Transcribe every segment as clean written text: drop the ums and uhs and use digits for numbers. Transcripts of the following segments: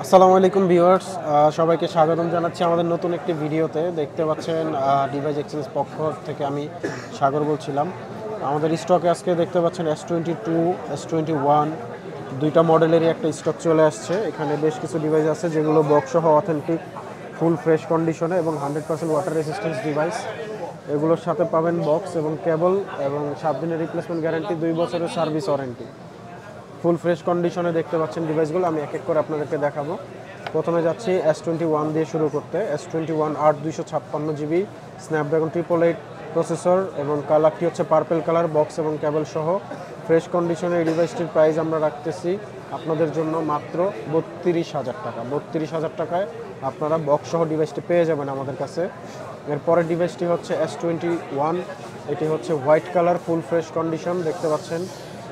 আসসালামু আলাইকুম ভিউয়ার্স, সবাইকে স্বাগতম জানাচ্ছি আমাদের নতুন একটি ভিডিওতে। দেখতে পাচ্ছেন ডিভাইস এক্সচেঞ্জ পক্ষ থেকে আমি সাগর বলছিলাম। আমাদের স্টকে আজকে দেখতে পাচ্ছেন S22, S21 দুইটা মডেলেরই একটা স্টক চলে আসছে। এখানে বেশ কিছু ডিভাইস আছে যেগুলো বক্স সহ অথেন্টিক ফুল ফ্রেশ কন্ডিশনে এবং 100% ওয়াটার রেসিস্ট্যান্স ডিভাইস। এগুলোর সাথে পাবেন বক্স এবং কেবল এবং 7 দিনের রিপ্লেসমেন্ট গ্যারান্টি, 2 বছরের সার্ভিস ওয়ারেন্টি। ফুল ফ্রেশ কন্ডিশনে দেখতে পাচ্ছেন ডিভাইসগুলো। আমি এক এক করে আপনাদেরকে দেখাবো। প্রথমে যাচ্ছি S21 দিয়ে শুরু করতে। S21 8 256 GB, স্ন্যাপড্রাগন 888 প্রসেসর এবং কালারটি হচ্ছে পার্পেল কালার, বক্স এবং কেবল সহ ফ্রেশ কন্ডিশনে। এই ডিভাইসটির প্রাইস আমরা রাখতেছি আপনাদের জন্য মাত্র 32,000 টাকা। 32,000 টাকায় আপনারা বক্স সহ ডিভাইসটি পেয়ে যাবেন আমাদের কাছে। এরপরের ডিভাইসটি হচ্ছে S21, এটি হচ্ছে white colour, full fresh condition, দেখতে পাচ্ছেন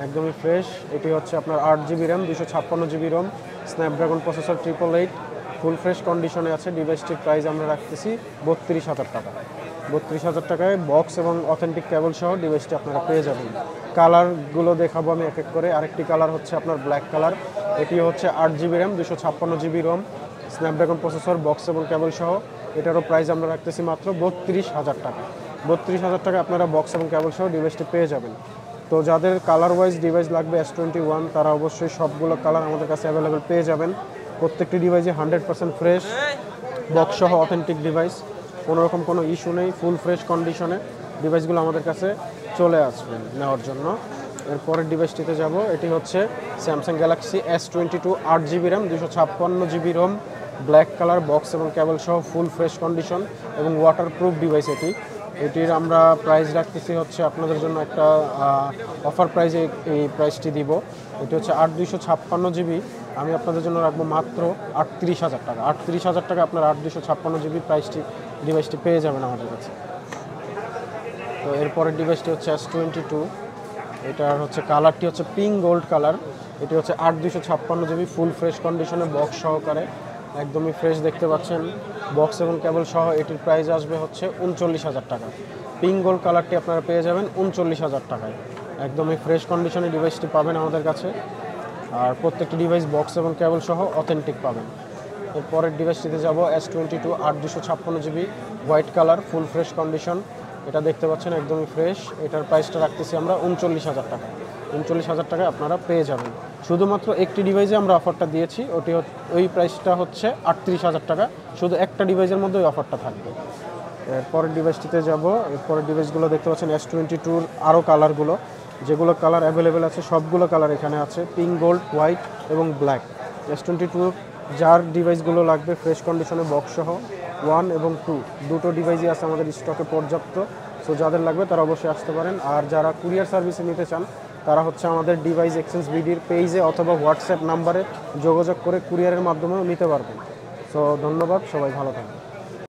একদমই ফ্রেশ। এটি হচ্ছে আপনার 8 GB RAM, 256 GB ROM, Snapdragon processor 888, full fresh কন্ডিশনে আছে। ডিভাইসটির প্রাইস আমরা রাখতেছি 32,000 টাকা। 32,000 টাকায় বক্স এবং অথেন্টিক কেবল সহ ডিভাইসটি আপনারা পেয়ে যাবেন। কালারগুলো দেখাবো আমি এক এক করে। আরেকটি কালার হচ্ছে আপনার ব্ল্যাক কালার। এটি হচ্ছে 8 GB RAM, 256 GB ROM, Snapdragon processor, box এবং কেবল সহ। এটারও প্রাইস আমরা রাখতেছি মাত্র 32,000 টাকা। 32,000 টাকা আপনারা বক্স এবং কেবল সহ ডিভাইসটি পেয়ে যাবেন। তো যাদের কালার ওয়াইজ ডিভাইস লাগবে S21, তারা অবশ্যই সবগুলো কালার আমাদের কাছে অ্যাভেলেবেল পেয়ে যাবেন। প্রত্যেকটি ডিভাইসে 100% ফ্রেশ, বক্স সহ অথেন্টিক ডিভাইস, কোনোরকম কোনো ইস্যু নেই। ফুল ফ্রেশ কন্ডিশনে ডিভাইসগুলো আমাদের কাছে চলে আসবেন নেওয়ার জন্য। এরপরের ডিভাইসটিতে যাব। এটি হচ্ছে Samsung Galaxy S22 8 GB RAM, 256 GB ROM, black colour, box এবং কেবল সহ ফুল ফ্রেশ কন্ডিশন এবং ওয়াটারপ্রুফ ডিভাইস। এটির আমরা প্রাইস রাখতেছি হচ্ছে আপনাদের জন্য একটা অফার প্রাইজে এই প্রাইসটি দিব। এটি হচ্ছে 8 256 GB, আমি আপনাদের জন্য রাখবো মাত্র 38,000 টাকা। 38,000 টাকা আপনার 8 256 GB ডিভাইসটি পেয়ে যাবেন আমাদের কাছে। তো এরপরের ডিভাইসটি হচ্ছে S22, এটার হচ্ছে কালারটি হচ্ছে পিঙ্ক গোল্ড কালার। এটি হচ্ছে 8 256 GB, ফুল ফ্রেশ কন্ডিশনে, বক্স সহকারে, একদমই ফ্রেশ দেখতে পাচ্ছেন, বক্স এবং কেবল সহ। এটির প্রাইস আসবে হচ্ছে 39,000 টাকা। পিঙ্ক গোল্ড কালারটি আপনারা পেয়ে যাবেন 39,000 টাকায়। একদমই ফ্রেশ কন্ডিশনে ডিভাইসটি পাবেন আমাদের কাছে। আর প্রত্যেকটি ডিভাইস বক্স এবং কেবল সহ অথেন্টিক পাবেন। এরপরের ডিভাইসটিতে যাব। S22 8 256 GB, white colour, full fresh condition, এটা দেখতে পাচ্ছেন একদমই ফ্রেশ। এটার প্রাইসটা রাখতেছি আমরা 39,000 টাকা। 39,000 টাকায় আপনারা পেয়ে যাবেন। শুধুমাত্র একটি ডিভাইসে আমরা অফারটা দিয়েছি, ওই প্রাইসটা হচ্ছে 38,000 টাকা। শুধু একটা ডিভাইসের মধ্যে ওই অফারটা থাকবে। এরপরের ডিভাইসটিতে যাব। এরপরের ডিভাইসগুলো দেখতে পাচ্ছেন S22-র আরও কালারগুলো, যেগুলো কালার অ্যাভেলেবেল আছে সবগুলো কালার এখানে আছে, পিঙ্ক, গোল্ড, হোয়াইট এবং ব্ল্যাক। S22 যার ডিভাইসগুলো লাগবে ফ্রেশ কন্ডিশনে, বক্স সহ 1 এবং 2 দুটো ডিভাইসই আছে আমাদের স্টকে পর্যাপ্ত। সো যাদের লাগবে তারা অবশ্যই আসতে পারেন। আর যারা কুরিয়ার সার্ভিসে নিতে চান তারা হচ্ছে আমাদের ডিভাইস এক্সচেঞ্জ বিডির পেজে অথবা হোয়াটসঅ্যাপ নাম্বারে যোগাযোগ করে কুরিয়ারের মাধ্যমেও নিতে পারবেন। সো ধন্যবাদ, সবাই ভালো থাকবেন।